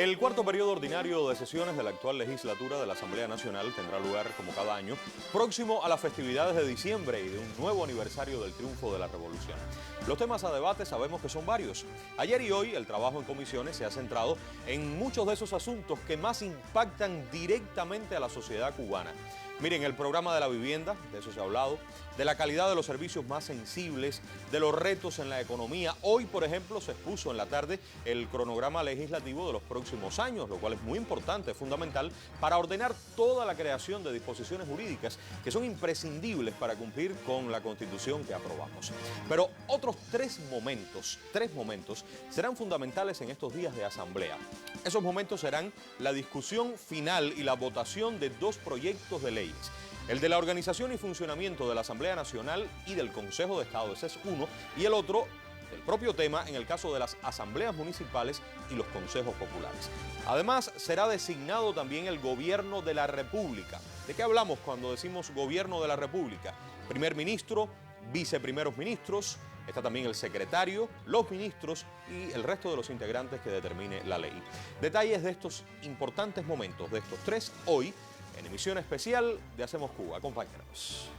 El cuarto periodo ordinario de sesiones de la actual legislatura de la Asamblea Nacional tendrá lugar, como cada año, próximo a las festividades de diciembre y de un nuevo aniversario del triunfo de la Revolución. Los temas a debate sabemos que son varios. Ayer y hoy el trabajo en comisiones se ha centrado en muchos de esos asuntos que más impactan directamente a la sociedad cubana. Miren, el programa de la vivienda, de eso se ha hablado, de la calidad de los servicios más sensibles, de los retos en la economía. Hoy, por ejemplo, se expuso en la tarde el cronograma legislativo de los próximos años, lo cual es muy importante, fundamental, para ordenar toda la creación de disposiciones jurídicas que son imprescindibles para cumplir con la Constitución que aprobamos. Pero otros tres momentos serán fundamentales en estos días de asamblea. Esos momentos serán la discusión final y la votación de dos proyectos de leyes. El de la organización y funcionamiento de la Asamblea Nacional y del Consejo de Estado, ese es uno, y el otro, el propio tema en el caso de las asambleas municipales y los consejos populares. Además, será designado también el Gobierno de la República. ¿De qué hablamos cuando decimos Gobierno de la República? Primer ministro, viceprimeros ministros, está también el secretario, los ministros y el resto de los integrantes que determine la ley. Detalles de estos importantes momentos, de estos tres, hoy, en emisión especial de Hacemos Cuba. Acompáñanos.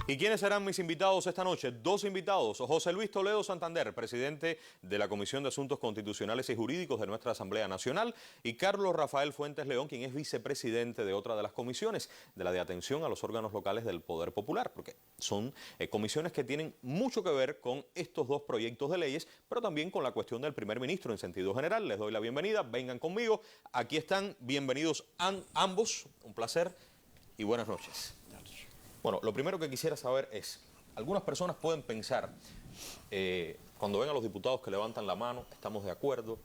¿Y quiénes serán mis invitados esta noche? Dos invitados. José Luis Toledo Santander, presidente de la Comisión de Asuntos Constitucionales y Jurídicos de nuestra Asamblea Nacional, y Carlos Rafael Fuentes León, quien es vicepresidente de otra de las comisiones, de la de atención a los órganos locales del Poder Popular, porque son comisiones que tienen mucho que ver con estos dos proyectos de leyes, pero también con la cuestión del primer ministro en sentido general. Les doy la bienvenida, vengan conmigo. Aquí están, bienvenidos ambos, un placer y buenas noches. Bueno, lo primero que quisiera saber es, algunas personas pueden pensar, cuando ven a los diputados que levantan la mano, estamos de acuerdo,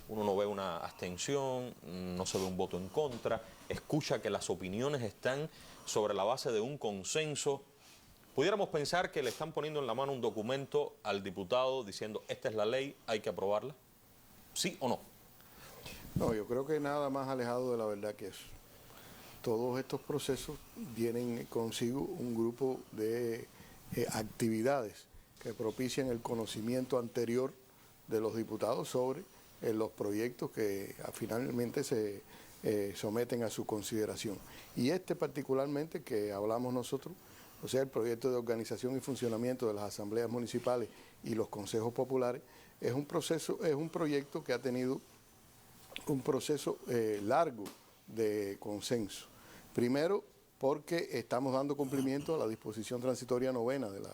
uno no ve una abstención, no se ve un voto en contra, escucha que las opiniones están sobre la base de un consenso. Pudiéramos pensar que le están poniendo en la mano un documento al diputado diciendo, esta es la ley, hay que aprobarla. ¿Sí o no? No, yo creo que nada más alejado de la verdad que eso. Todos estos procesos vienen consigo un grupo de actividades que propician el conocimiento anterior de los diputados sobre los proyectos que finalmente se someten a su consideración. Y este particularmente que hablamos nosotros, o sea, el proyecto de organización y funcionamiento de las asambleas municipales y los consejos populares, es un proyecto que ha tenido un proceso largo de consenso. Primero, porque estamos dando cumplimiento a la disposición transitoria novena de la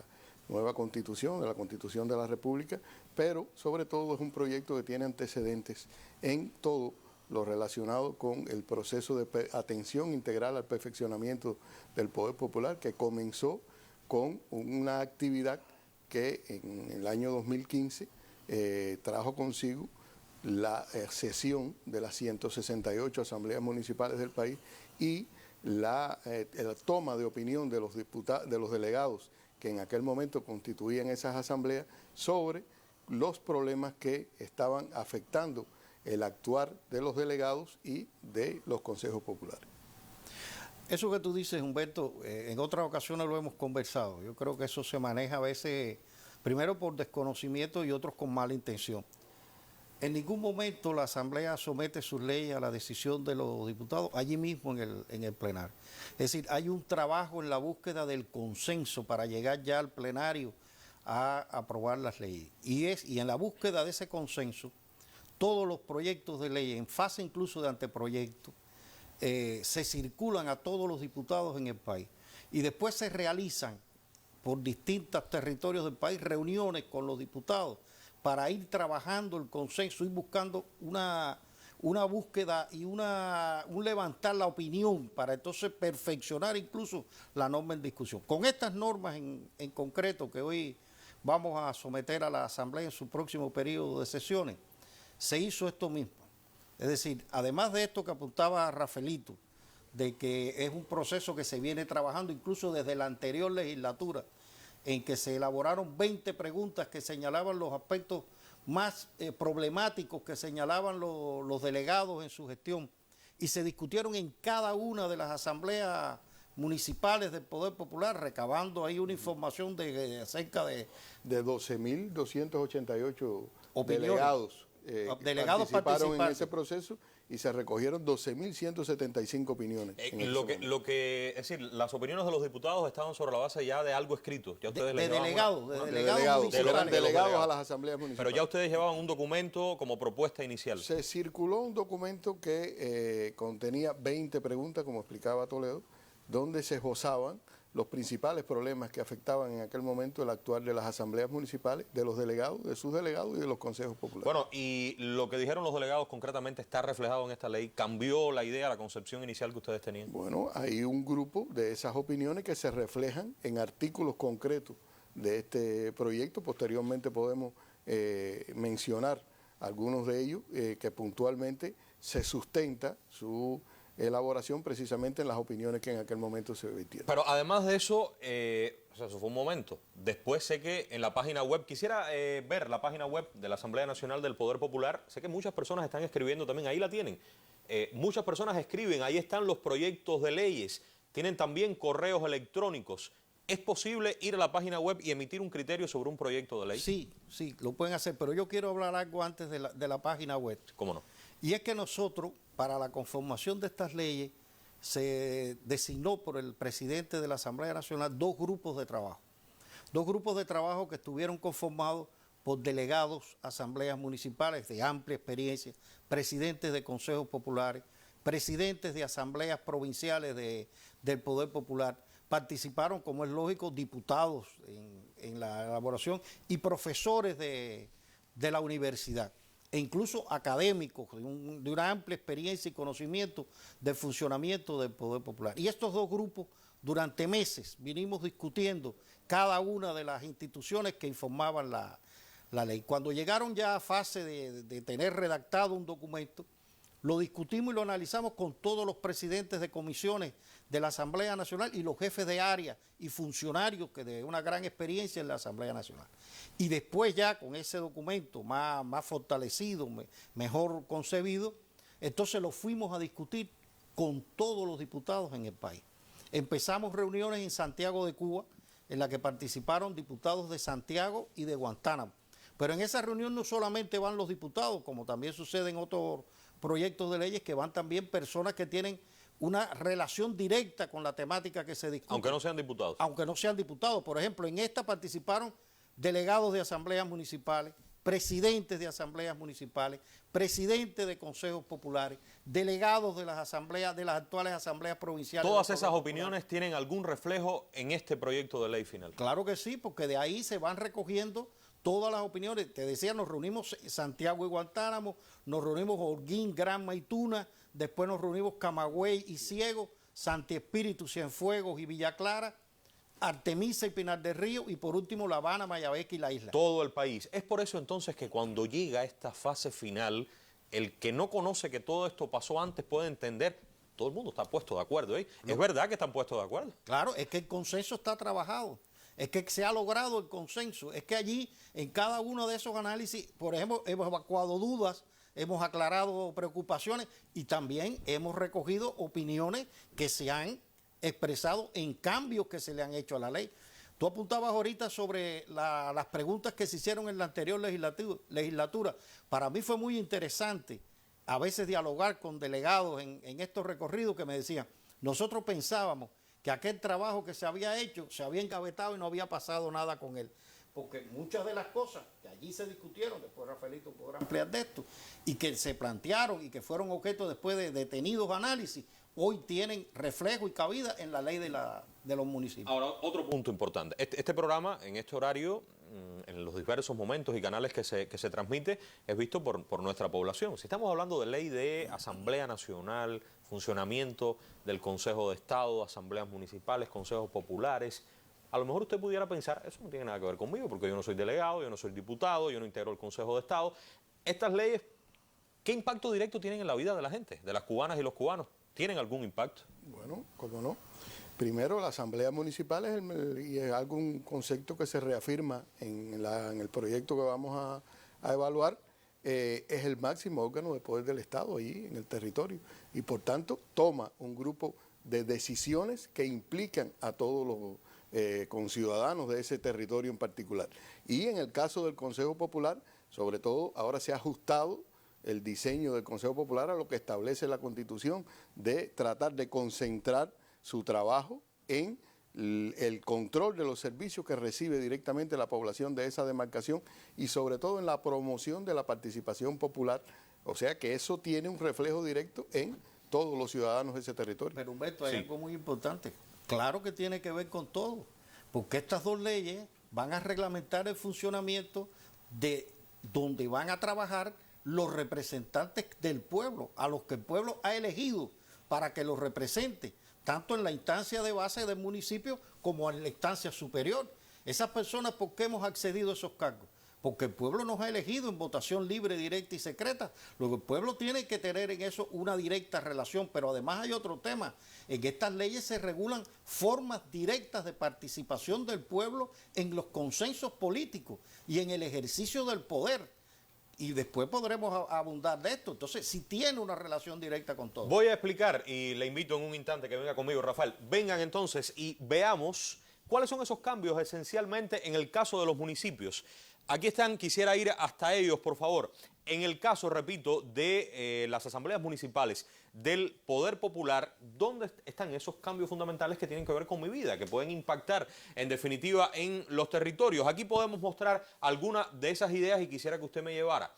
nueva Constitución, de la Constitución de la República, pero sobre todo es un proyecto que tiene antecedentes en todo lo relacionado con el proceso de atención integral al perfeccionamiento del Poder Popular, que comenzó con una actividad que en el año 2015 trajo consigo la sesión de las 168 asambleas municipales del país y la toma de opinión de los delegados que en aquel momento constituían esas asambleas sobre los problemas que estaban afectando el actuar de los delegados y de los consejos populares. Eso que tú dices, Humberto, en otras ocasiones lo hemos conversado. Yo creo que eso se maneja a veces, primero por desconocimiento y otros con mala intención. En ningún momento la Asamblea somete sus leyes a la decisión de los diputados allí mismo en el plenario. Es decir, hay un trabajo en la búsqueda del consenso para llegar ya al plenario a aprobar las leyes. Y en la búsqueda de ese consenso, todos los proyectos de ley, en fase incluso de anteproyecto, se circulan a todos los diputados en el país. y después se realizan por distintos territorios del país reuniones con los diputados para ir trabajando el consenso, ir buscando una búsqueda y un levantar la opinión para entonces perfeccionar incluso la norma en discusión. Con estas normas en concreto que hoy vamos a someter a la Asamblea en su próximo periodo de sesiones, se hizo esto mismo. Es decir, además de esto que apuntaba Rafaelito, de que es un proceso que se viene trabajando incluso desde la anterior legislatura, en que se elaboraron 20 preguntas que señalaban los aspectos más problemáticos que señalaban los delegados en su gestión y se discutieron en cada una de las asambleas municipales del Poder Popular, recabando ahí una información de cerca de 12.288 opiniones. Delegados participaron en ese proceso y se recogieron 12.175 opiniones. Es decir, las opiniones de los diputados estaban sobre la base ya de algo escrito. Ya ustedes delegados a las asambleas municipales. Pero ya ustedes llevaban un documento como propuesta inicial. Se circuló un documento que contenía 20 preguntas, como explicaba Toledo, donde se esbozaban los principales problemas que afectaban en aquel momento el actuar de las asambleas municipales, de los delegados, de sus delegados y de los consejos populares. Bueno, y lo que dijeron los delegados concretamente está reflejado en esta ley. ¿Cambió la idea, la concepción inicial que ustedes tenían? Bueno, hay un grupo de esas opiniones que se reflejan en artículos concretos de este proyecto. Posteriormente podemos mencionar algunos de ellos que puntualmente se sustenta su elaboración precisamente en las opiniones que en aquel momento se vertieron. Pero además de eso, eso fue un momento. Después sé que en la página web, quisiera ver la página web de la Asamblea Nacional del Poder Popular. Sé que muchas personas están escribiendo también, ahí la tienen. Muchas personas escriben, ahí están los proyectos de leyes, tienen también correos electrónicos. ¿Es posible ir a la página web y emitir un criterio sobre un proyecto de ley? Sí, lo pueden hacer, pero yo quiero hablar algo antes de la página web. ¿Cómo no? Y es que nosotros, para la conformación de estas leyes, se designó por el presidente de la Asamblea Nacional dos grupos de trabajo. Dos grupos de trabajo que estuvieron conformados por delegados a asambleas municipales de amplia experiencia, presidentes de consejos populares, presidentes de asambleas provinciales del Poder Popular. Participaron, como es lógico, diputados en la elaboración y profesores de la universidad, e incluso académicos de una amplia experiencia y conocimiento del funcionamiento del Poder Popular. Y estos dos grupos, durante meses, vinimos discutiendo cada una de las instituciones que informaban la ley. Cuando llegaron ya a fase de tener redactado un documento, lo discutimos y lo analizamos con todos los presidentes de comisiones de la Asamblea Nacional y los jefes de área y funcionarios que de una gran experiencia en la Asamblea Nacional. Y después ya con ese documento más fortalecido, mejor concebido, entonces lo fuimos a discutir con todos los diputados en el país. Empezamos reuniones en Santiago de Cuba, en la que participaron diputados de Santiago y de Guantánamo. Pero en esa reunión no solamente van los diputados, como también sucede en otros proyectos de leyes, que van también personas que tienen una relación directa con la temática que se discute. Aunque no sean diputados. Aunque no sean diputados. Por ejemplo, en esta participaron delegados de asambleas municipales, presidentes de asambleas municipales, presidentes de consejos populares, delegados de las asambleas, de las actuales asambleas provinciales. ¿Todas esas opiniones tienen algún reflejo en este proyecto de ley final? Claro que sí, porque de ahí se van recogiendo todas las opiniones. Te decía, nos reunimos Santiago y Guantánamo, nos reunimos Holguín, Granma y Tuna, después nos reunimos Camagüey y Ciego, Santi Espíritu, Cienfuegos y Villa Clara, Artemisa y Pinar del Río, y por último La Habana, Mayabeque y La Isla. Todo el país. Es por eso entonces que cuando llega esta fase final, el que no conoce que todo esto pasó antes puede entender, todo el mundo está puesto de acuerdo, ¿eh? Es verdad que están puestos de acuerdo. Claro, es que el consenso está trabajado. Es que se ha logrado el consenso, es que allí en cada uno de esos análisis, por ejemplo, hemos evacuado dudas, hemos aclarado preocupaciones y también hemos recogido opiniones que se han expresado en cambios que se le han hecho a la ley. Tú apuntabas ahorita sobre las preguntas que se hicieron en la anterior legislatura. Para mí fue muy interesante a veces dialogar con delegados en estos recorridos que me decían, nosotros pensábamos que aquel trabajo que se había hecho se había engavetado y no había pasado nada con él. Porque muchas de las cosas que allí se discutieron, después Rafaelito podrá ampliar de esto, y que se plantearon y que fueron objeto después de detenidos análisis, hoy tienen reflejo y cabida en la ley de los municipios. Ahora, otro punto importante. Este programa, en este horario, en los diversos momentos y canales que se transmite, es visto por nuestra población. Si estamos hablando de ley de Asamblea Nacional, funcionamiento del Consejo de Estado, asambleas municipales, consejos populares, a lo mejor usted pudiera pensar, eso no tiene nada que ver conmigo, porque yo no soy delegado, yo no soy diputado, yo no integro el Consejo de Estado. Estas leyes, ¿qué impacto directo tienen en la vida de la gente, de las cubanas y los cubanos? ¿Tienen algún impacto? Bueno, ¿cómo no? Primero, la Asamblea Municipal y es algún concepto que se reafirma en el proyecto que vamos a evaluar, es el máximo órgano de poder del Estado ahí en el territorio y por tanto toma un grupo de decisiones que implican a todos los conciudadanos de ese territorio en particular. Y en el caso del Consejo Popular, sobre todo, ahora se ha ajustado el diseño del Consejo Popular a lo que establece la Constitución de tratar de concentrar su trabajo en el control de los servicios que recibe directamente la población de esa demarcación y sobre todo en la promoción de la participación popular. O sea que eso tiene un reflejo directo en todos los ciudadanos de ese territorio. Pero Humberto, hay algo muy importante. Claro que tiene que ver con todo, porque estas dos leyes van a reglamentar el funcionamiento de donde van a trabajar los representantes del pueblo, a los que el pueblo ha elegido para que los represente, tanto en la instancia de base del municipio como en la instancia superior. Esas personas, ¿por qué hemos accedido a esos cargos? Porque el pueblo nos ha elegido en votación libre, directa y secreta. Luego el pueblo tiene que tener en eso una directa relación, pero además hay otro tema. En estas leyes se regulan formas directas de participación del pueblo en los consensos políticos y en el ejercicio del poder. Y después podremos abundar de esto. Entonces, sí tiene una relación directa con todo. Voy a explicar y le invito en un instante que venga conmigo, Rafael. Vengan entonces y veamos cuáles son esos cambios esencialmente en el caso de los municipios. Aquí están, quisiera ir hasta ellos, por favor. En el caso, repito, de las asambleas municipales, del poder popular, ¿dónde están esos cambios fundamentales que tienen que ver con mi vida, que pueden impactar, en definitiva, en los territorios? Aquí podemos mostrar algunas de esas ideas y quisiera que usted me llevara.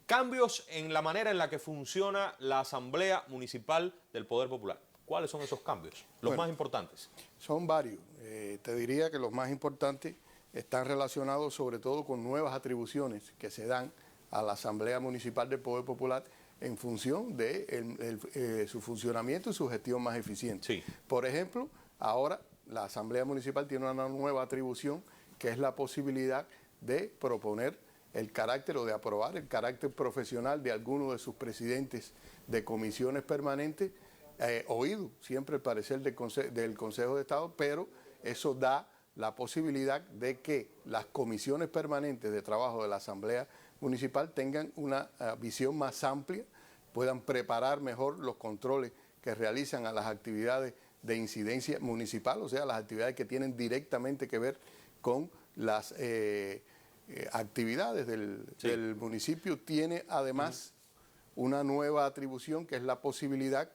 Cambios en la manera en la que funciona la Asamblea Municipal del Poder Popular. ¿Cuáles son esos cambios? Los más importantes. Son varios. Te diría que los más importantes están relacionados sobre todo con nuevas atribuciones que se dan a la Asamblea Municipal del Poder Popular en función de su funcionamiento y su gestión más eficiente. Sí. Por ejemplo, ahora la Asamblea Municipal tiene una nueva atribución que es la posibilidad de proponer el carácter o de aprobar el carácter profesional de alguno de sus presidentes de comisiones permanentes, oído siempre el parecer del Consejo de Estado, pero eso da la posibilidad de que las comisiones permanentes de trabajo de la Asamblea Municipal tengan una visión más amplia, puedan preparar mejor los controles que realizan a las actividades de incidencia municipal, o sea, las actividades que tienen directamente que ver con las actividades del municipio. Tiene además una nueva atribución que es la posibilidad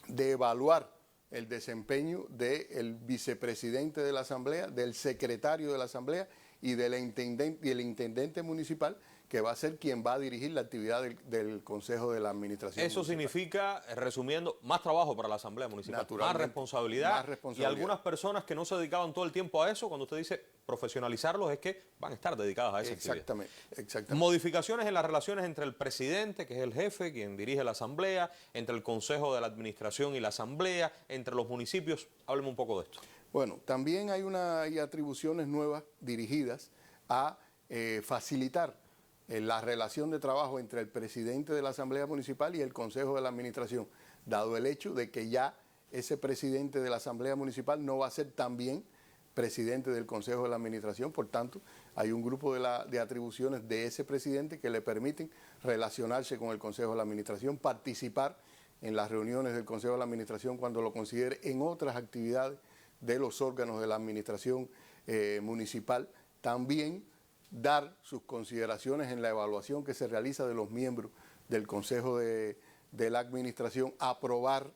de evaluar el desempeño del vicepresidente de la Asamblea, del secretario de la Asamblea y del intendente municipal, que va a ser quien va a dirigir la actividad del Consejo de la Administración. Eso significa, resumiendo, más trabajo para la Asamblea Municipal, más responsabilidad, y algunas personas que no se dedicaban todo el tiempo a eso, cuando usted dice profesionalizarlos, es que van a estar dedicadas a esa actividad. Exactamente. Modificaciones en las relaciones entre el presidente, que es el jefe, quien dirige la Asamblea, entre el Consejo de la Administración y la Asamblea, entre los municipios. Hábleme un poco de esto. Bueno, también hay atribuciones nuevas dirigidas a facilitar la relación de trabajo entre el presidente de la Asamblea Municipal y el Consejo de la Administración, dado el hecho de que ya ese presidente de la Asamblea Municipal no va a ser también presidente del Consejo de la Administración. Por tanto, hay un grupo de atribuciones de ese presidente que le permiten relacionarse con el Consejo de la Administración, participar en las reuniones del Consejo de la Administración cuando lo considere, en otras actividades de los órganos de la Administración municipal, también dar sus consideraciones en la evaluación que se realiza de los miembros del Consejo de la Administración, aprobar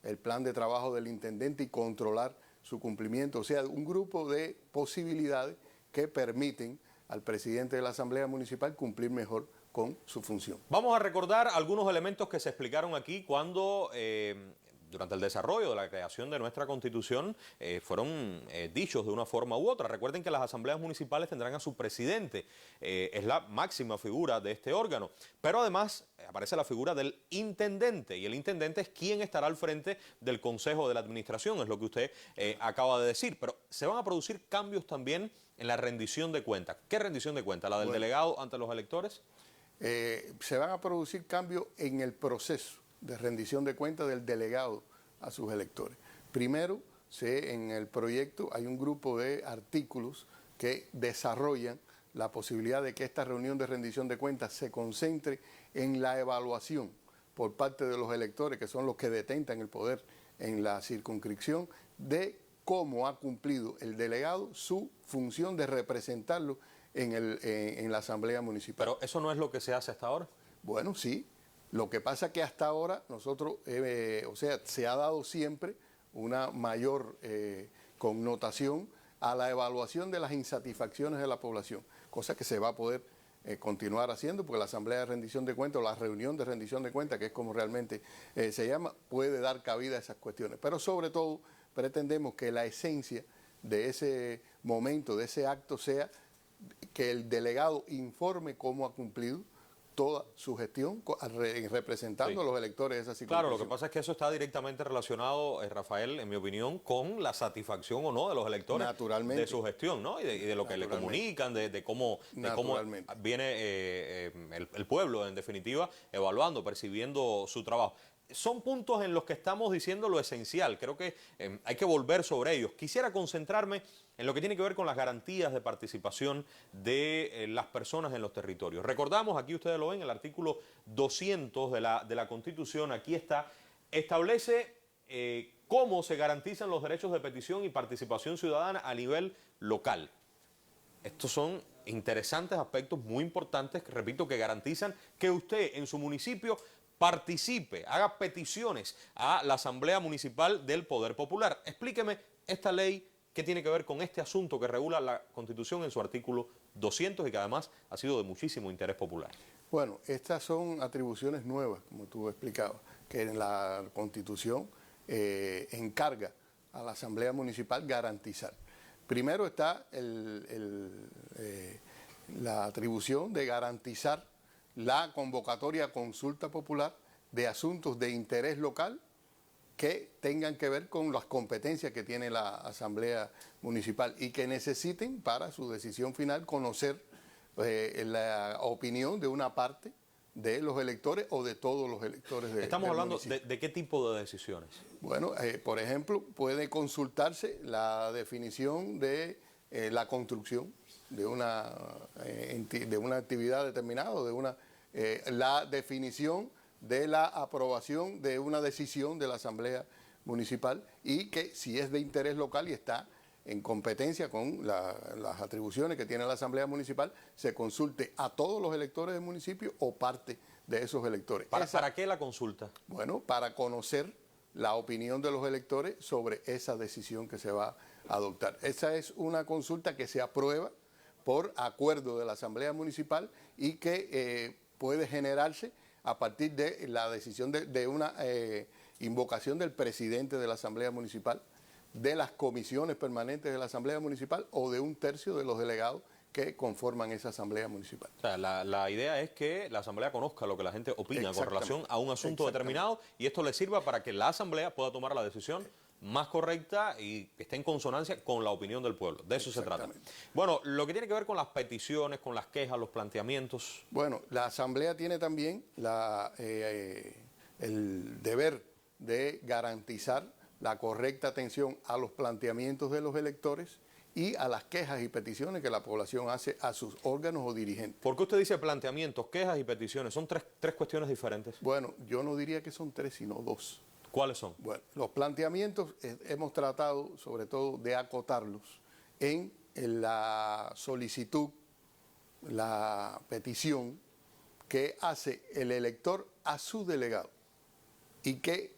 el plan de trabajo del intendente y controlar su cumplimiento. O sea, un grupo de posibilidades que permiten al presidente de la Asamblea Municipal cumplir mejor con su función. Vamos a recordar algunos elementos que se explicaron aquí cuando, durante el desarrollo de la creación de nuestra Constitución, fueron dichos de una forma u otra. Recuerden que las asambleas municipales tendrán a su presidente, es la máxima figura de este órgano, pero además aparece la figura del intendente, y el intendente es quien estará al frente del Consejo de la Administración, es lo que usted acaba de decir, pero se van a producir cambios también en la rendición de cuentas. ¿Qué rendición de cuentas? ¿La del delegado ante los electores? Se van a producir cambios en el proceso de rendición de cuentas del delegado a sus electores. Primero, en el proyecto hay un grupo de artículos que desarrollan la posibilidad de que esta reunión de rendición de cuentas se concentre en la evaluación por parte de los electores, que son los que detentan el poder en la circunscripción, de cómo ha cumplido el delegado su función de representarlo en la Asamblea Municipal. Pero eso no es lo que se hace hasta ahora. Bueno, sí. Lo que pasa es que hasta ahora nosotros, se ha dado siempre una mayor connotación a la evaluación de las insatisfacciones de la población, cosa que se va a poder continuar haciendo, porque la Asamblea de Rendición de Cuentas o la reunión de rendición de cuentas, que es como realmente se llama, puede dar cabida a esas cuestiones. Pero sobre todo pretendemos que la esencia de ese momento, de ese acto, sea que el delegado informe cómo ha cumplido toda su gestión representando a los electores de esa circunstancia. Claro, lo que pasa es que eso está directamente relacionado, Rafael, en mi opinión, con la satisfacción o no de los electores de su gestión, ¿no? Y de lo que le comunican, de cómo viene el pueblo, en definitiva, evaluando, percibiendo su trabajo. Son puntos en los que estamos diciendo lo esencial. Creo que hay que volver sobre ellos. Quisiera concentrarme en lo que tiene que ver con las garantías de participación de las personas en los territorios. Recordamos, aquí ustedes lo ven, el artículo 200 de la Constitución, aquí está, establece cómo se garantizan los derechos de petición y participación ciudadana a nivel local. Estos son interesantes aspectos muy importantes, que, repito, que garantizan que usted en su municipio participe, haga peticiones a la Asamblea Municipal del Poder Popular. Explíqueme esta ley que tiene que ver con este asunto que regula la Constitución en su artículo 200 y que además ha sido de muchísimo interés popular. Bueno, estas son atribuciones nuevas, como tú explicabas, que en la Constitución encarga a la Asamblea Municipal garantizar. Primero está la atribución de garantizar la convocatoria a consulta popular de asuntos de interés local que tengan que ver con las competencias que tiene la Asamblea Municipal y que necesiten para su decisión final conocer la opinión de una parte de los electores o de todos los electores Estamos hablando de qué tipo de decisiones. Bueno, por ejemplo, puede consultarse la definición de la construcción de una actividad determinada, la definición de la aprobación de una decisión de la Asamblea Municipal, y que si es de interés local y está en competencia con las atribuciones que tiene la Asamblea Municipal, se consulte a todos los electores del municipio o parte de esos electores. ¿Para qué la consulta? Bueno, para conocer la opinión de los electores sobre esa decisión que se va a adoptar. Esa es una consulta que se aprueba por acuerdo de la Asamblea Municipal y que puede generarse a partir de la decisión de una invocación del presidente de la Asamblea Municipal, de las comisiones permanentes de la Asamblea Municipal o de un tercio de los delegados que conforman esa Asamblea Municipal. O sea, la idea es que la Asamblea conozca lo que la gente opina con relación a un asunto determinado, y esto le sirva para que la Asamblea pueda tomar la decisión más correcta y que esté en consonancia con la opinión del pueblo. De eso se trata. Bueno, lo que tiene que ver con las peticiones, con las quejas, los planteamientos. Bueno, la Asamblea tiene también el deber de garantizar la correcta atención a los planteamientos de los electores y a las quejas y peticiones que la población hace a sus órganos o dirigentes. ¿Por qué usted dice planteamientos, quejas y peticiones? ¿Son tres cuestiones diferentes? Bueno, yo no diría que son tres, sino dos. ¿Cuáles son? Bueno, los planteamientos hemos tratado sobre todo de acotarlos en la solicitud, la petición que hace el elector a su delegado y que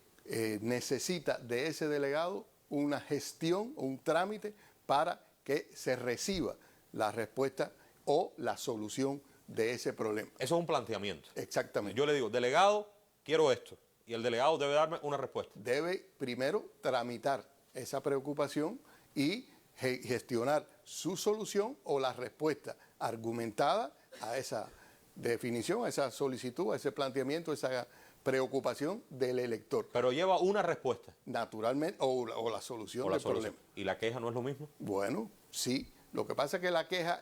necesita de ese delegado una gestión, un trámite para que se reciba la respuesta o la solución de ese problema. Eso es un planteamiento. Exactamente. Yo le digo, delegado, quiero esto. Y el delegado debe darme una respuesta. Debe primero tramitar esa preocupación y gestionar su solución o la respuesta argumentada a esa definición, a esa solicitud, a ese planteamiento, a esa preocupación del elector. Pero lleva una respuesta. Naturalmente, o la solución O la del solución. problema. ¿Y la queja no es lo mismo? Bueno, sí. Lo que pasa es que la queja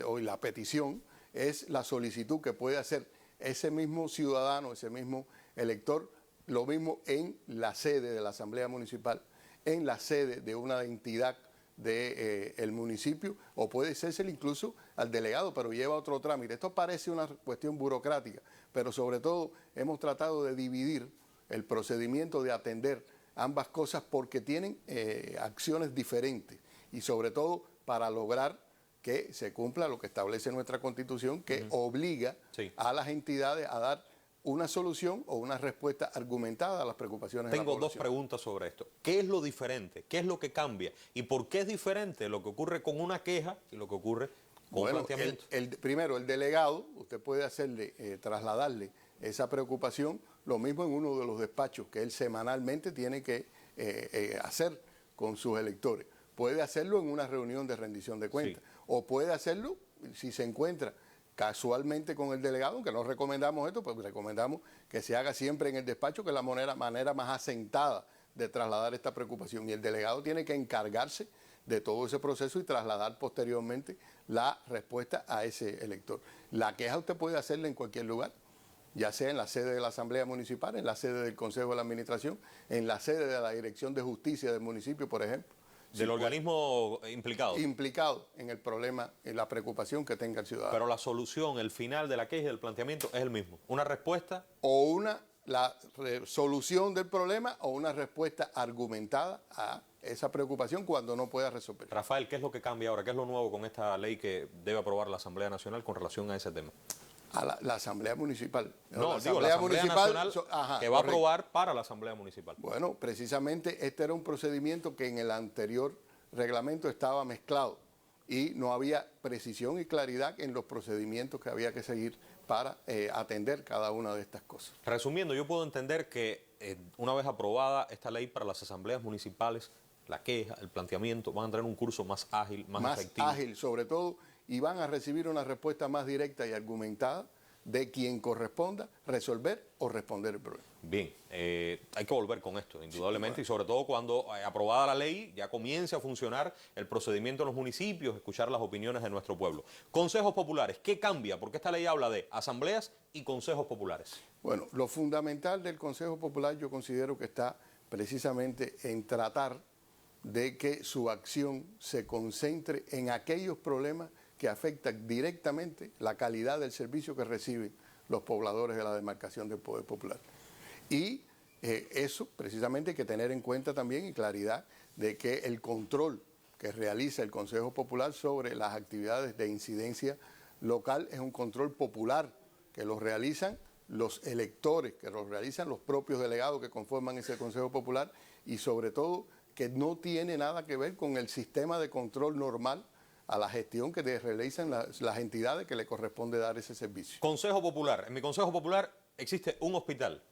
o la petición es la solicitud que puede hacer ese mismo ciudadano, ese mismo elector, lo mismo en la sede de la Asamblea Municipal, en la sede de una entidad del municipio, o puede ser incluso al delegado, pero lleva otro trámite. Esto parece una cuestión burocrática, pero sobre todo hemos tratado de dividir el procedimiento de atender ambas cosas porque tienen acciones diferentes y sobre todo para lograr que se cumpla lo que establece nuestra Constitución, que obliga a las entidades a dar una solución o una respuesta argumentada a las preocupaciones de la población. Tengo dos preguntas sobre esto. ¿Qué es lo diferente? ¿Qué es lo que cambia? ¿Y por qué es diferente lo que ocurre con una queja y lo que ocurre con un planteamiento? Primero, el delegado, usted puede hacerle, trasladarle esa preocupación, lo mismo en uno de los despachos que él semanalmente tiene que hacer con sus electores. Puede hacerlo en una reunión de rendición de cuentas, o puede hacerlo si se encuentra casualmente con el delegado, aunque no recomendamos esto, pues recomendamos que se haga siempre en el despacho, que es la manera más asentada de trasladar esta preocupación. Y el delegado tiene que encargarse de todo ese proceso y trasladar posteriormente la respuesta a ese elector. La queja usted puede hacerla en cualquier lugar, ya sea en la sede de la Asamblea Municipal, en la sede del Consejo de la Administración, en la sede de la Dirección de Justicia del municipio, por ejemplo. Del organismo implicado. Implicado en el problema, en la preocupación que tenga el ciudadano. Pero la solución, el final de la queja y del planteamiento es el mismo. Una respuesta. O la solución del problema o una respuesta argumentada a esa preocupación cuando no pueda resolver. Rafael, ¿qué es lo que cambia ahora? ¿Qué es lo nuevo con esta ley que debe aprobar la Asamblea Nacional con relación a ese tema? A la Asamblea Municipal. No, la Asamblea Nacional que va a aprobar para la Asamblea Municipal. Bueno, precisamente este era un procedimiento que en el anterior reglamento estaba mezclado y no había precisión y claridad en los procedimientos que había que seguir para atender cada una de estas cosas. Resumiendo, yo puedo entender que una vez aprobada esta ley para las asambleas municipales, la queja, el planteamiento, van a tener un curso más ágil, más efectivo. Más ágil, sobre todo, y van a recibir una respuesta más directa y argumentada de quien corresponda resolver o responder el problema. Bien, hay que volver con esto, indudablemente, y sobre todo cuando aprobada la ley ya comience a funcionar el procedimiento en los municipios, escuchar las opiniones de nuestro pueblo. Consejos populares, ¿qué cambia? Porque esta ley habla de asambleas y consejos populares. Bueno, lo fundamental del Consejo Popular yo considero que está precisamente en tratar de que su acción se concentre en aquellos problemas que afectan directamente la calidad del servicio que reciben los pobladores de la demarcación del Poder Popular. Y eso precisamente hay que tener en cuenta también y claridad de que el control que realiza el Consejo Popular sobre las actividades de incidencia local es un control popular que lo realizan los electores, que lo realizan los propios delegados que conforman ese Consejo Popular y sobre todo que no tiene nada que ver con el sistema de control normal a la gestión que realizan las entidades que le corresponde dar ese servicio. Consejo Popular. En mi Consejo Popular existe un hospital.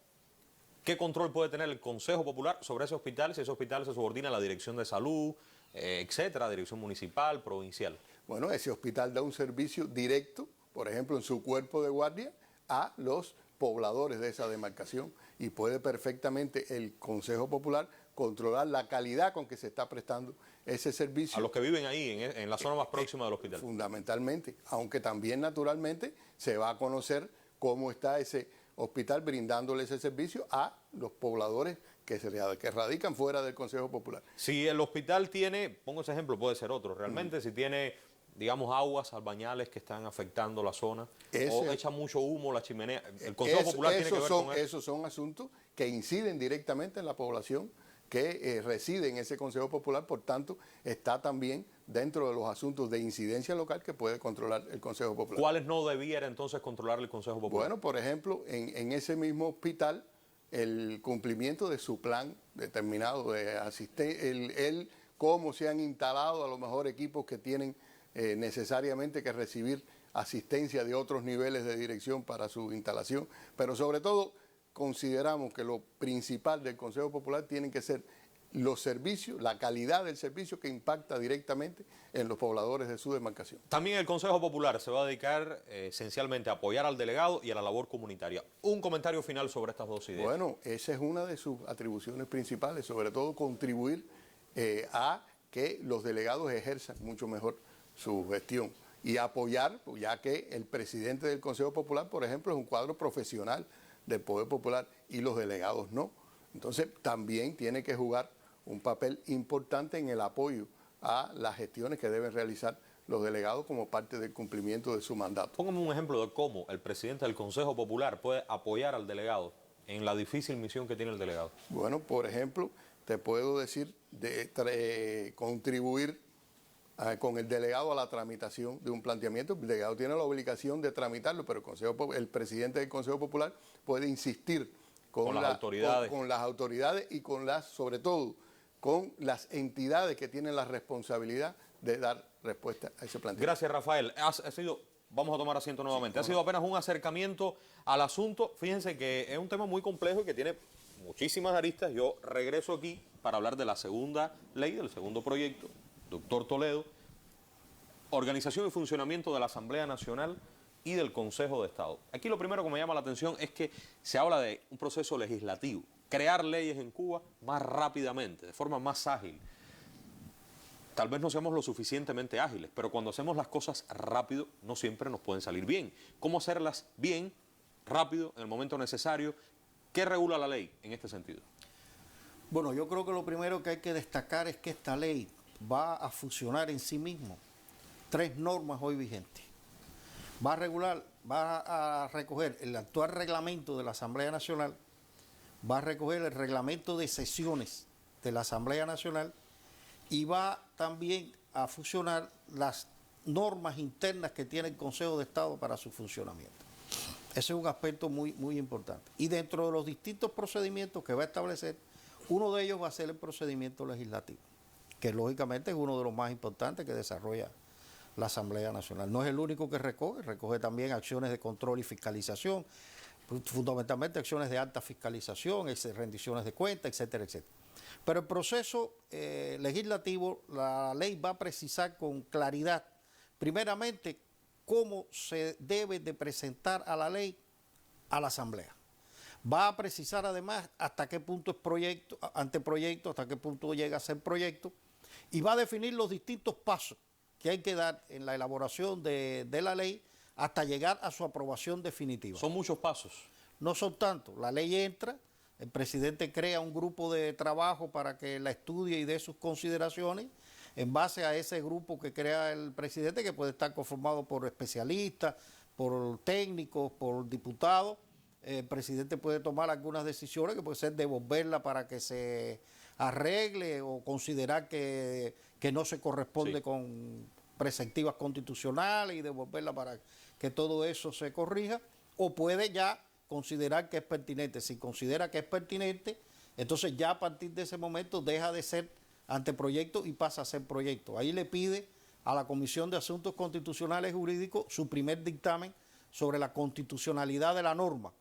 ¿Qué control puede tener el Consejo Popular sobre ese hospital si ese hospital se subordina a la Dirección de Salud, etcétera, Dirección Municipal, Provincial? Bueno, ese hospital da un servicio directo, por ejemplo, en su cuerpo de guardia, a los pobladores de esa demarcación y puede perfectamente el Consejo Popular controlar la calidad con que se está prestando ese servicio. A los que viven ahí, en la zona más próxima del hospital. Fundamentalmente, aunque también naturalmente se va a conocer cómo está ese hospital brindándole ese servicio a los pobladores que radican fuera del Consejo Popular. Si el hospital tiene, pongo ese ejemplo, puede ser otro, realmente si tiene, digamos, aguas albañales que están afectando la zona, o echa mucho humo la chimenea, el Consejo Popular tiene que ver con eso. Esos son asuntos que inciden directamente en la población que reside en ese Consejo Popular, por tanto, está también dentro de los asuntos de incidencia local que puede controlar el Consejo Popular. ¿Cuáles no debiera entonces controlar el Consejo Popular? Bueno, por ejemplo, en ese mismo hospital, el cumplimiento de su plan determinado de asistencia, cómo se han instalado a lo mejor equipos que tienen necesariamente que recibir asistencia de otros niveles de dirección para su instalación, pero sobre todo consideramos que lo principal del Consejo Popular tienen que ser los servicios, la calidad del servicio que impacta directamente en los pobladores de su demarcación. También el Consejo Popular se va a dedicar esencialmente a apoyar al delegado y a la labor comunitaria. Un comentario final sobre estas dos ideas. Bueno, esa es una de sus atribuciones principales, sobre todo contribuir a que los delegados ejerzan mucho mejor su gestión y apoyar, ya que el presidente del Consejo Popular, por ejemplo, es un cuadro profesional del Poder Popular y los delegados no. Entonces, también tiene que jugar un papel importante en el apoyo a las gestiones que deben realizar los delegados como parte del cumplimiento de su mandato. Póngame un ejemplo de cómo el presidente del Consejo Popular puede apoyar al delegado en la difícil misión que tiene el delegado. Bueno, por ejemplo, te puedo decir de contribuir con el delegado a la tramitación de un planteamiento. El delegado tiene la obligación de tramitarlo, pero el presidente del Consejo Popular puede insistir con las autoridades y sobre todo, con las entidades que tienen la responsabilidad de dar respuesta a ese planteamiento. Gracias, Rafael. Vamos a tomar asiento nuevamente. Ha sido apenas un acercamiento al asunto. Fíjense que es un tema muy complejo y que tiene muchísimas aristas. Yo regreso aquí para hablar de la segunda ley, del segundo proyecto, doctor Toledo, organización y funcionamiento de la Asamblea Nacional y del Consejo de Estado. Aquí lo primero que me llama la atención es que se habla de un proceso legislativo, crear leyes en Cuba más rápidamente, de forma más ágil. Tal vez no seamos lo suficientemente ágiles, pero cuando hacemos las cosas rápido, no siempre nos pueden salir bien. ¿Cómo hacerlas bien, rápido, en el momento necesario? ¿Qué regula la ley en este sentido? Bueno, yo creo que lo primero que hay que destacar es que esta ley va a fusionar en sí mismo 3 normas hoy vigentes. Va a recoger el actual reglamento de la Asamblea Nacional, va a recoger el reglamento de sesiones de la Asamblea Nacional y va también a fusionar las normas internas que tiene el Consejo de Estado para su funcionamiento. Ese es un aspecto muy, muy importante. Y dentro de los distintos procedimientos que va a establecer, uno de ellos va a ser el procedimiento legislativo, que lógicamente es uno de los más importantes que desarrolla la Asamblea Nacional. No es el único que recoge también acciones de control y fiscalización, fundamentalmente acciones de alta fiscalización, rendiciones de cuentas, etcétera, etcétera. Pero el proceso legislativo, la ley va a precisar con claridad, primeramente, cómo se debe de presentar a la ley a la Asamblea. Va a precisar además hasta qué punto es proyecto, anteproyecto, hasta qué punto llega a ser proyecto, y va a definir los distintos pasos que hay que dar en la elaboración de la ley hasta llegar a su aprobación definitiva. Son muchos pasos. No son tantos. La ley entra, el presidente crea un grupo de trabajo para que la estudie y dé sus consideraciones. En base a ese grupo que crea el presidente, que puede estar conformado por especialistas, por técnicos, por diputados, el presidente puede tomar algunas decisiones que puede ser devolverla para que se arregle o considerar que no se corresponde con preceptivas constitucionales y devolverla para que todo eso se corrija, o puede ya considerar que es pertinente. Si considera que es pertinente, entonces ya a partir de ese momento deja de ser anteproyecto y pasa a ser proyecto. Ahí le pide a la Comisión de Asuntos Constitucionales y Jurídicos su primer dictamen sobre la constitucionalidad de la norma.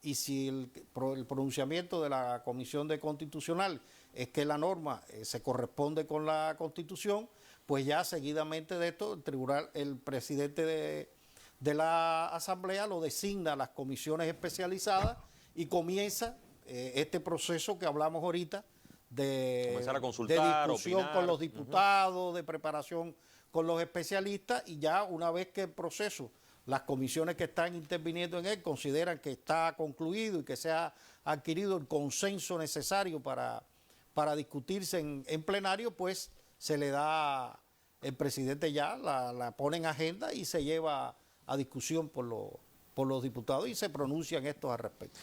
Y si el pronunciamiento de la Comisión de Constitucional es que la norma se corresponde con la Constitución, pues ya seguidamente de esto el presidente de la Asamblea lo designa a las comisiones especializadas y comienza este proceso que hablamos ahorita de, comenzar a consultar, de discusión opinar con los diputados, de preparación con los especialistas, y ya una vez que el proceso, las comisiones que están interviniendo en él consideran que está concluido y que se ha adquirido el consenso necesario para discutirse en plenario, pues se le da, el presidente ya la pone en agenda y se lleva a discusión por los diputados y se pronuncian estos al respecto.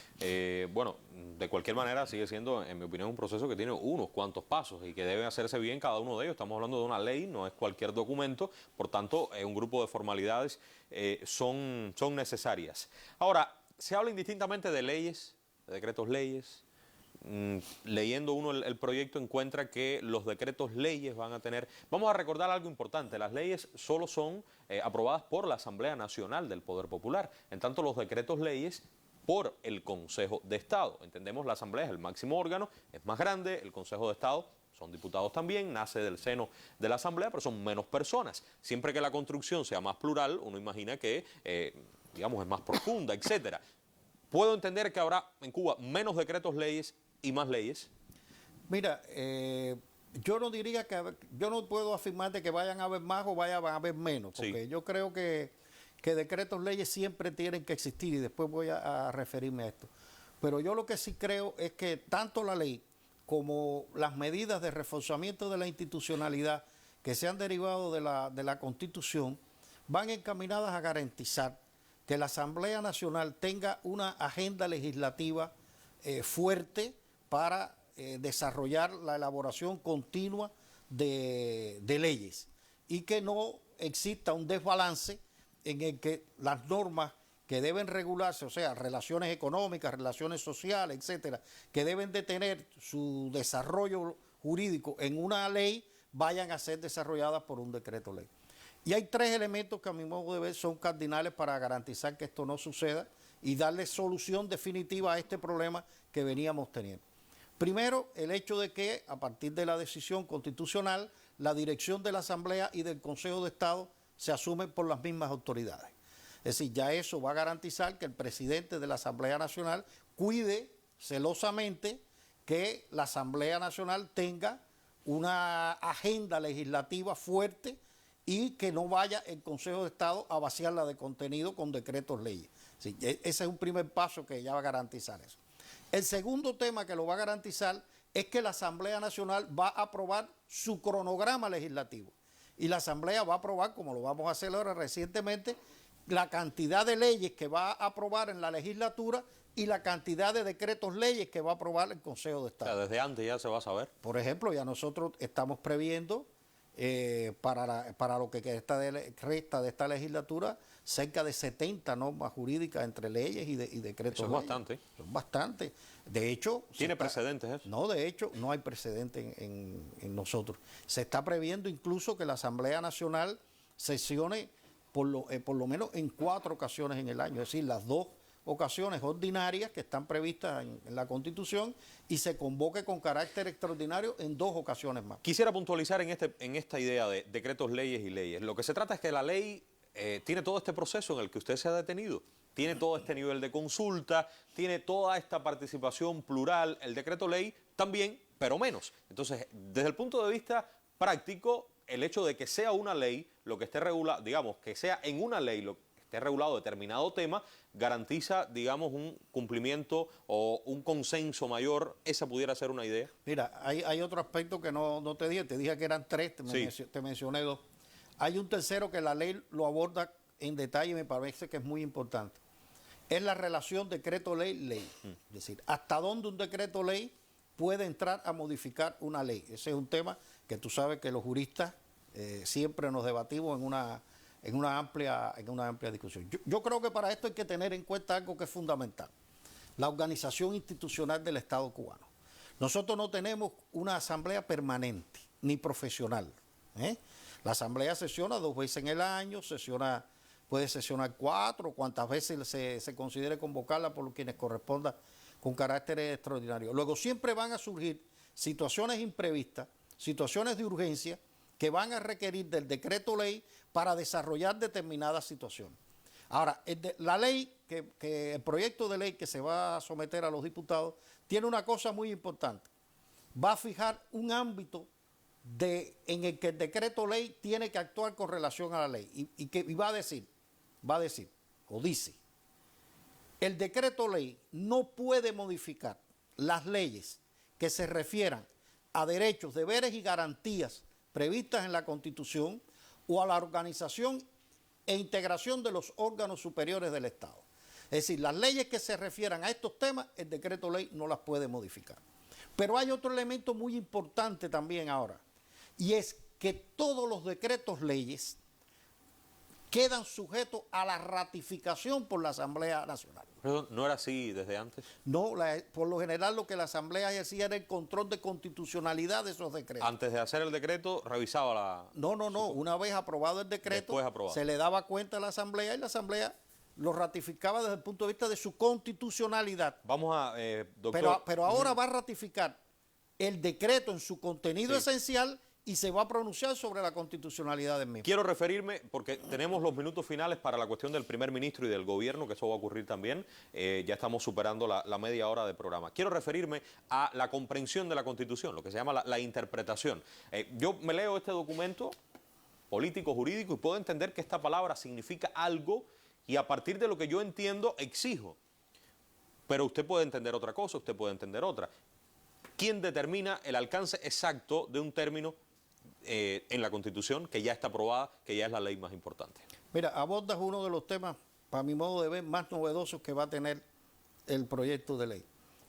Bueno, de cualquier manera sigue siendo, en mi opinión, un proceso que tiene unos cuantos pasos y que deben hacerse bien cada uno de ellos. Estamos hablando de una ley, no es cualquier documento, por tanto, un grupo de formalidades son necesarias. Ahora, se habla indistintamente de leyes, de decretos leyes, leyendo uno el proyecto encuentra que los decretos leyes van a tener... Vamos a recordar algo importante, las leyes solo son aprobadas por la Asamblea Nacional del Poder Popular, en tanto los decretos leyes por el Consejo de Estado. Entendemos la Asamblea es el máximo órgano, es más grande, el Consejo de Estado son diputados también, nace del seno de la Asamblea, pero son menos personas. Siempre que la construcción sea más plural, uno imagina que, digamos, es más profunda, etcétera. ¿Puedo entender que habrá en Cuba menos decretos leyes y más leyes? Mira, yo no diría que, yo no puedo afirmar de que vayan a haber más o vayan a haber menos, porque yo creo que decretos leyes siempre tienen que existir y después voy a referirme a esto. Pero yo lo que sí creo es que tanto la ley como las medidas de reforzamiento de la institucionalidad que se han derivado de la Constitución van encaminadas a garantizar que la Asamblea Nacional tenga una agenda legislativa fuerte para desarrollar la elaboración continua de leyes y que no exista un desbalance en el que las normas que deben regularse, o sea, relaciones económicas, relaciones sociales, etcétera, que deben de tener su desarrollo jurídico en una ley, vayan a ser desarrolladas por un decreto ley. Y hay tres elementos que a mi modo de ver son cardinales para garantizar que esto no suceda y darle solución definitiva a este problema que veníamos teniendo. Primero, el hecho de que a partir de la decisión constitucional, la dirección de la Asamblea y del Consejo de Estado se asumen por las mismas autoridades. Es decir, ya eso va a garantizar que el presidente de la Asamblea Nacional cuide celosamente que la Asamblea Nacional tenga una agenda legislativa fuerte y que no vaya el Consejo de Estado a vaciarla de contenido con decretos leyes. Sí, ese es un primer paso que ya va a garantizar eso. El segundo tema que lo va a garantizar es que la Asamblea Nacional va a aprobar su cronograma legislativo. Y la Asamblea va a aprobar, como lo vamos a hacer ahora recientemente, la cantidad de leyes que va a aprobar en la legislatura y la cantidad de decretos leyes que va a aprobar el Consejo de Estado. O sea, desde antes ya se va a saber. Por ejemplo, ya nosotros estamos previendo para lo que resta de esta legislatura cerca de 70 normas jurídicas entre leyes y decretos. Eso es bastante. Son bastante. De hecho... ¿Tiene precedentes eso? No, de hecho, no hay precedente en nosotros. Se está previendo incluso que la Asamblea Nacional sesione por lo menos en 4 ocasiones en el año, es decir, las 2 ocasiones ordinarias que están previstas en la Constitución y se convoque con carácter extraordinario en 2 ocasiones más. Quisiera puntualizar en esta idea de decretos leyes y leyes. Lo que se trata es que la ley tiene todo este proceso en el que usted se ha detenido, tiene todo este nivel de consulta, tiene toda esta participación plural, el decreto ley también, pero menos. Entonces, desde el punto de vista práctico, el hecho de que sea una ley, lo que esté regulado, digamos, que sea en una ley lo que esté regulado determinado tema, garantiza, digamos, un cumplimiento o un consenso mayor. ¿Esa pudiera ser una idea? Mira, hay otro aspecto que no te dije que eran 3, te mencioné 2. Hay un tercero que la ley lo aborda en detalle y me parece que es muy importante. Es la relación decreto-ley-ley. Es decir, hasta dónde un decreto-ley puede entrar a modificar una ley. Ese es un tema que tú sabes que los juristas siempre nos debatimos en una amplia discusión. Yo creo que para esto hay que tener en cuenta algo que es fundamental, la organización institucional del Estado cubano. Nosotros no tenemos una asamblea permanente ni profesional. La asamblea sesiona 2 veces en el año, puede sesionar 4, cuantas veces se considere convocarla por quienes corresponda con carácter extraordinario. Luego siempre van a surgir situaciones imprevistas, situaciones de urgencia que van a requerir del decreto ley para desarrollar determinadas situaciones. Ahora, la ley, el proyecto de ley que se va a someter a los diputados, tiene una cosa muy importante. Va a fijar un ámbito en el que el decreto ley tiene que actuar con relación a la ley. Y va a decir, o dice, el decreto ley no puede modificar las leyes que se refieran a derechos, deberes y garantías previstas en la Constitución o a la organización e integración de los órganos superiores del Estado. Es decir, las leyes que se refieran a estos temas, el decreto ley no las puede modificar. Pero hay otro elemento muy importante también ahora, y es que todos los decretos leyes quedan sujetos a la ratificación por la Asamblea Nacional. Pero no era así desde antes. No, por lo general lo que la Asamblea ejercía era el control de constitucionalidad de esos decretos. Antes de hacer el decreto, revisaba la... No. Una vez aprobado el decreto, Después aprobado. se le daba cuenta a la Asamblea y la Asamblea lo ratificaba desde el punto de vista de su constitucionalidad. Vamos a, doctor... Pero ahora va a ratificar el decreto en su contenido Sí. esencial y se va a pronunciar sobre la constitucionalidad del mismo. Quiero referirme, porque tenemos los minutos finales para la cuestión del primer ministro y del gobierno, que eso va a ocurrir también. Ya estamos superando la media hora de programa. Quiero referirme a la comprensión de la Constitución, lo que se llama la interpretación. Yo me leo este documento político, jurídico, y puedo entender que esta palabra significa algo, y a partir de lo que yo entiendo, exijo. Pero usted puede entender otra cosa, usted puede entender otra. ¿Quién determina el alcance exacto de un término en la Constitución que ya está aprobada, que ya es la ley más importante? Mira, abordas uno de los temas, para mi modo de ver, más novedosos que va a tener el proyecto de ley.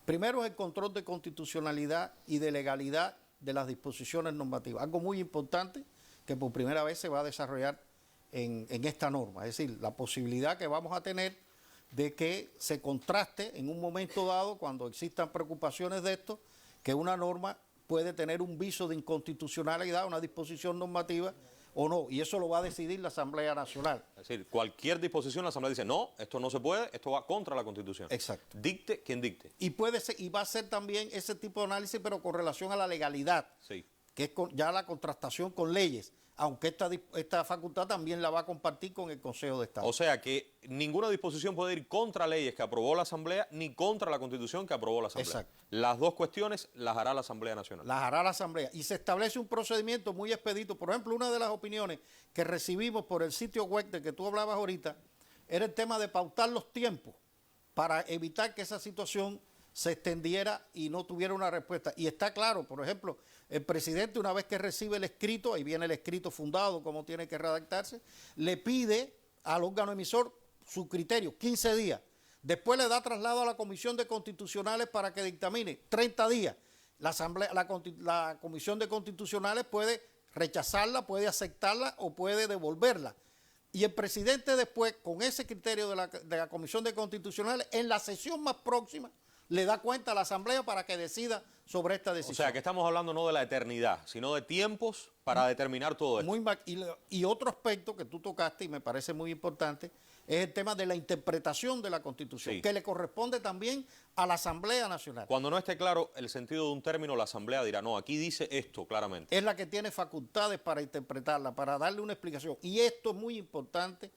Primero es el control de constitucionalidad y de legalidad de las disposiciones normativas. Algo muy importante que por primera vez se va a desarrollar en esta norma. Es decir, la posibilidad que vamos a tener de que se contraste en un momento dado, cuando existan preocupaciones de esto, que una norma puede tener un viso de inconstitucionalidad, una disposición normativa o no, y eso lo va a decidir la Asamblea Nacional. Es decir, cualquier disposición la Asamblea dice, no, esto no se puede, esto va contra la Constitución. Exacto. Dicte quien dicte. Y puede ser, y va a ser también ese tipo de análisis, pero con relación a la legalidad, Sí. que es ya la contrastación con leyes, aunque esta facultad también la va a compartir con el Consejo de Estado. O sea que ninguna disposición puede ir contra leyes que aprobó la Asamblea ni contra la Constitución que aprobó la Asamblea. Exacto. Las dos cuestiones las hará la Asamblea Nacional. Las hará la Asamblea. Y se establece un procedimiento muy expedito. Por ejemplo, una de las opiniones que recibimos por el sitio web del que tú hablabas ahorita era el tema de pautar los tiempos para evitar que esa situación se extendiera y no tuviera una respuesta. Y está claro, por ejemplo, el presidente, una vez que recibe el escrito, ahí viene el escrito fundado, cómo tiene que redactarse, le pide al órgano emisor su criterio, 15 días. Después le da traslado a la Comisión de Constitucionales para que dictamine, 30 días. La Comisión de Constitucionales puede rechazarla, puede aceptarla o puede devolverla. Y el presidente después, con ese criterio de la Comisión de Constitucionales, en la sesión más próxima, le da cuenta a la Asamblea para que decida sobre esta decisión. O sea que estamos hablando no de la eternidad, sino de tiempos para determinar todo esto. Y otro aspecto que tú tocaste y me parece muy importante es el tema de la interpretación de la Constitución, Sí. que le corresponde también a la Asamblea Nacional. Cuando no esté claro el sentido de un término, la Asamblea dirá, no, aquí dice esto claramente. Es la que tiene facultades para interpretarla, para darle una explicación. Y esto es muy importante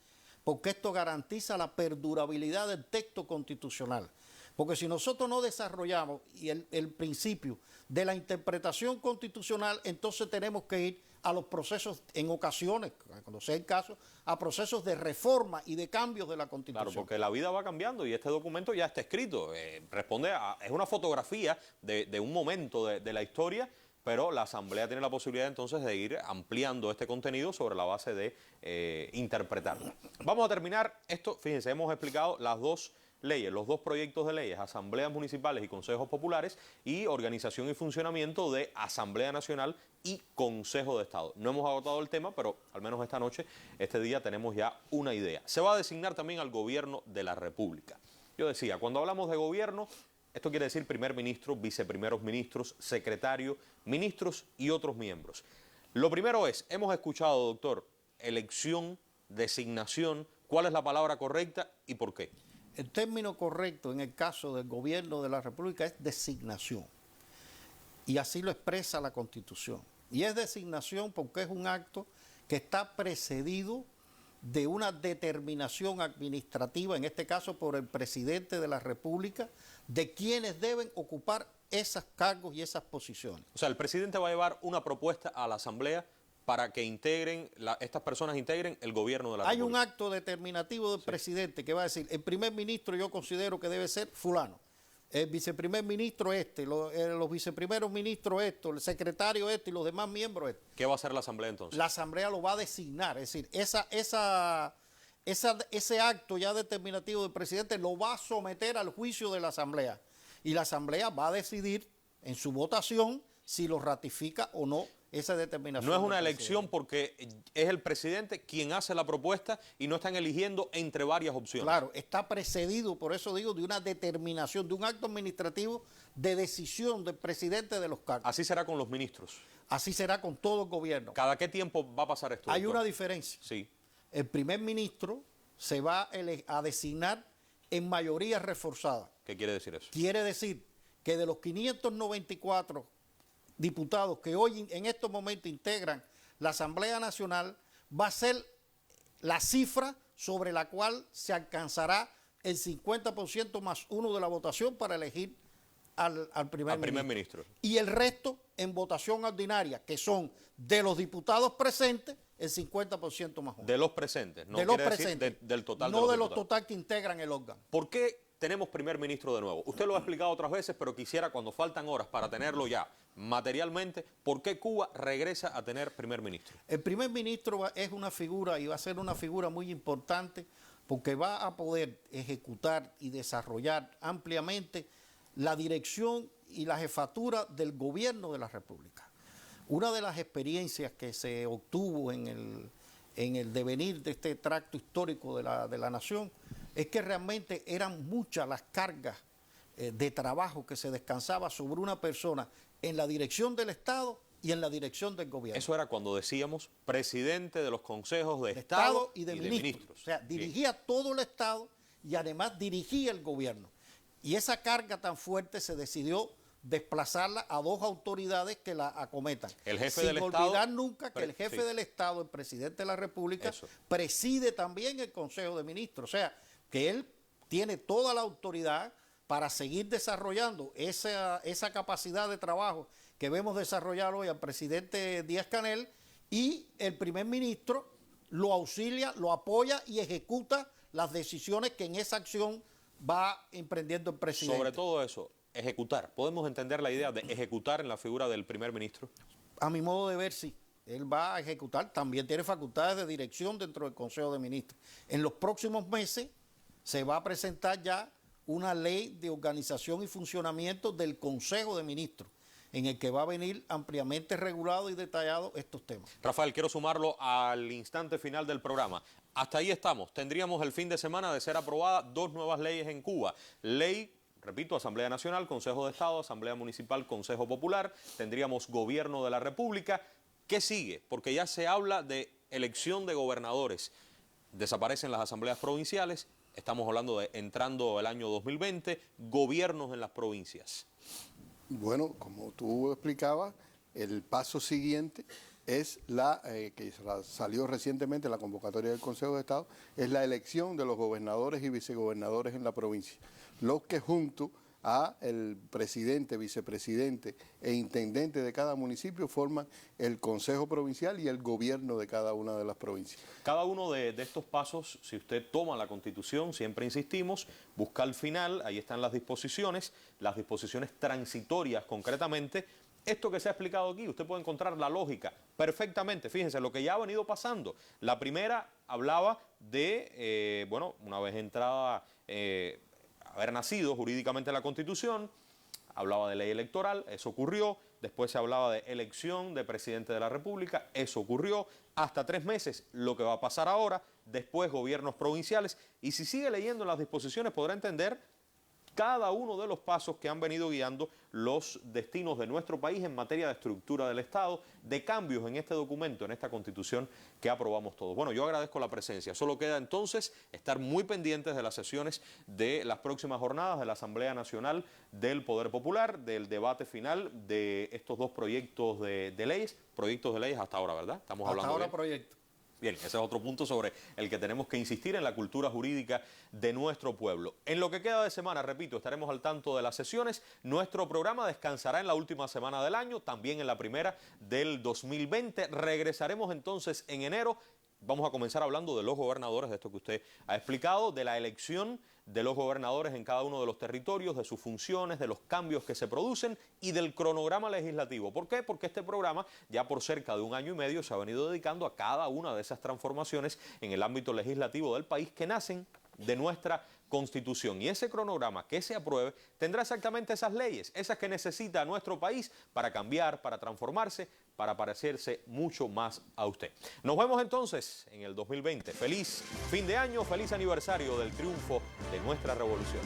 porque esto garantiza la perdurabilidad del texto constitucional. Porque si nosotros no desarrollamos el principio de la interpretación constitucional, entonces tenemos que ir a los procesos, en ocasiones, cuando sea el caso, a procesos de reforma y de cambios de la Constitución. Claro, porque la vida va cambiando y este documento ya está escrito. Es una fotografía de un momento de la historia, pero la Asamblea tiene la posibilidad entonces de ir ampliando este contenido sobre la base de interpretarlo. Vamos a terminar esto. Fíjense, hemos explicado las dos leyes, los dos proyectos de leyes, asambleas municipales y consejos populares, y organización y funcionamiento de Asamblea Nacional y Consejo de Estado. No hemos agotado el tema, pero al menos esta noche, este día, tenemos ya una idea. Se va a designar también al gobierno de la República. Yo decía, cuando hablamos de gobierno, esto quiere decir primer ministro, viceprimeros ministros, secretario, ministros y otros miembros. Lo primero es, hemos escuchado, doctor, elección, designación, ¿cuál es la palabra correcta y por qué? El término correcto en el caso del gobierno de la República es designación. Y así lo expresa la Constitución. Y es designación porque es un acto que está precedido de una determinación administrativa, en este caso por el presidente de la República, de quienes deben ocupar esos cargos y esas posiciones. O sea, el presidente va a llevar una propuesta a la Asamblea para que estas personas integren el gobierno de la República. Hay un acto determinativo del presidente que va a decir, el primer ministro yo considero que debe ser fulano, el viceprimer ministro los viceprimeros ministros el secretario y los demás miembros ¿Qué va a hacer la Asamblea entonces? La Asamblea lo va a designar, es decir, ese acto ya determinativo del presidente lo va a someter al juicio de la Asamblea y la Asamblea va a decidir en su votación si lo ratifica o no esa determinación. No es del una presidente. elección porque es el presidente quien hace la propuesta y no están eligiendo entre varias opciones. Claro, está precedido, por eso digo, de una determinación, de un acto administrativo de decisión del presidente de los cargos. Así será con los ministros. Así será con todo el gobierno. ¿Cada qué tiempo va a pasar esto? Hay doctor? una diferencia. Sí. El primer ministro se va a designar en mayoría reforzada. ¿Qué quiere decir eso? Quiere decir que de los 594 diputados que hoy en estos momentos integran la Asamblea Nacional, va a ser la cifra sobre la cual se alcanzará el 50% más uno de la votación para elegir al primer ministro. Y el resto en votación ordinaria, que son de los diputados presentes, el 50% más uno. De los presentes, no de los quiere decir presentes, del total no de los los total que integran el órgano. ¿Por qué tenemos primer ministro de nuevo? Usted lo ha explicado otras veces, pero quisiera, cuando faltan horas para tenerlo ya materialmente, ¿por qué Cuba regresa a tener primer ministro? El primer ministro es una figura y va a ser una figura muy importante porque va a poder ejecutar y desarrollar ampliamente la dirección y la jefatura del gobierno de la República. Una de las experiencias que se obtuvo en el devenir de este tracto histórico de la nación es que realmente eran muchas las cargas de trabajo que se descansaba sobre una persona en la dirección del Estado y en la dirección del gobierno. Eso era cuando decíamos presidente de los consejos de Estado Estado y de ministros. O sea, dirigía Bien. todo el Estado y además dirigía el gobierno. Y esa carga tan fuerte se decidió desplazarla a dos autoridades que la acometan. El jefe Sin del Estado. Sin olvidar nunca que el jefe sí. del Estado, el presidente de la República, Eso. preside también el Consejo de Ministros. O sea, que él tiene toda la autoridad para seguir desarrollando esa capacidad de trabajo que vemos desarrollar hoy al presidente Díaz-Canel, y el primer ministro lo auxilia, lo apoya y ejecuta las decisiones que en esa acción va emprendiendo el presidente. Sobre todo eso, ejecutar. ¿Podemos entender la idea de ejecutar en la figura del primer ministro? A mi modo de ver, sí. Él va a ejecutar, también tiene facultades de dirección dentro del Consejo de Ministros. En los próximos meses se va a presentar ya una ley de organización y funcionamiento del Consejo de Ministros, en el que va a venir ampliamente regulado y detallado estos temas. Rafael, quiero sumarlo al instante final del programa. Hasta ahí estamos. Tendríamos el fin de semana de ser aprobadas dos nuevas leyes en Cuba. Ley, repito, Asamblea Nacional, Consejo de Estado, Asamblea Municipal, Consejo Popular. Tendríamos Gobierno de la República. ¿Qué sigue? Porque ya se habla de elección de gobernadores. Desaparecen las asambleas provinciales. Estamos hablando de entrando el año 2020, gobiernos en las provincias. Bueno, como tú explicabas, el paso siguiente es que salió recientemente la convocatoria del Consejo de Estado, es la elección de los gobernadores y vicegobernadores en la provincia, los que junto a el presidente, vicepresidente e intendente de cada municipio forman el Consejo Provincial y el gobierno de cada una de las provincias. Cada uno de estos pasos, si usted toma la Constitución, siempre insistimos, busca al final, ahí están las disposiciones transitorias concretamente. Esto que se ha explicado aquí, usted puede encontrar la lógica perfectamente. Fíjense, lo que ya ha venido pasando. La primera hablaba de, bueno, una vez entrada, haber nacido jurídicamente la Constitución, hablaba de ley electoral, eso ocurrió. Después se hablaba de elección de presidente de la República, eso ocurrió. Hasta 3 meses, lo que va a pasar ahora. Después gobiernos provinciales. Y si sigue leyendo las disposiciones podrá entender cada uno de los pasos que han venido guiando los destinos de nuestro país en materia de estructura del Estado, de cambios en este documento, en esta Constitución que aprobamos todos. Bueno, yo agradezco la presencia. Solo queda entonces estar muy pendientes de las sesiones de las próximas jornadas de la Asamblea Nacional del Poder Popular, del debate final de estos dos proyectos de leyes hasta ahora, ¿verdad? Estamos hablando hasta ahora bien. proyecto. Bien, ese es otro punto sobre el que tenemos que insistir en la cultura jurídica de nuestro pueblo. En lo que queda de semana, repito, estaremos al tanto de las sesiones. Nuestro programa descansará en la última semana del año, también en la primera del 2020. Regresaremos entonces en enero. Vamos a comenzar hablando de los gobernadores, de esto que usted ha explicado, de la elección de los gobernadores en cada uno de los territorios, de sus funciones, de los cambios que se producen y del cronograma legislativo. ¿Por qué? Porque este programa ya por cerca de 1 año y medio se ha venido dedicando a cada una de esas transformaciones en el ámbito legislativo del país que nacen de nuestra Constitución. Y ese cronograma que se apruebe tendrá exactamente esas leyes, esas que necesita nuestro país para cambiar, para transformarse, para parecerse mucho más a usted. Nos vemos entonces en el 2020. Feliz fin de año, feliz aniversario del triunfo de nuestra revolución.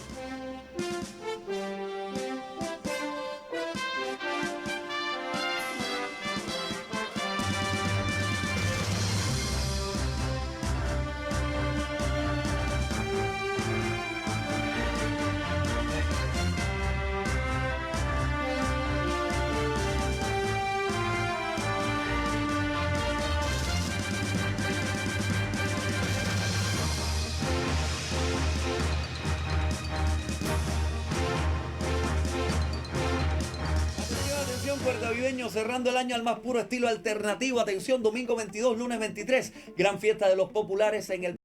Puertaviveño, cerrando el año al más puro estilo alternativo. Atención, domingo 22, lunes 23, gran fiesta de los populares en el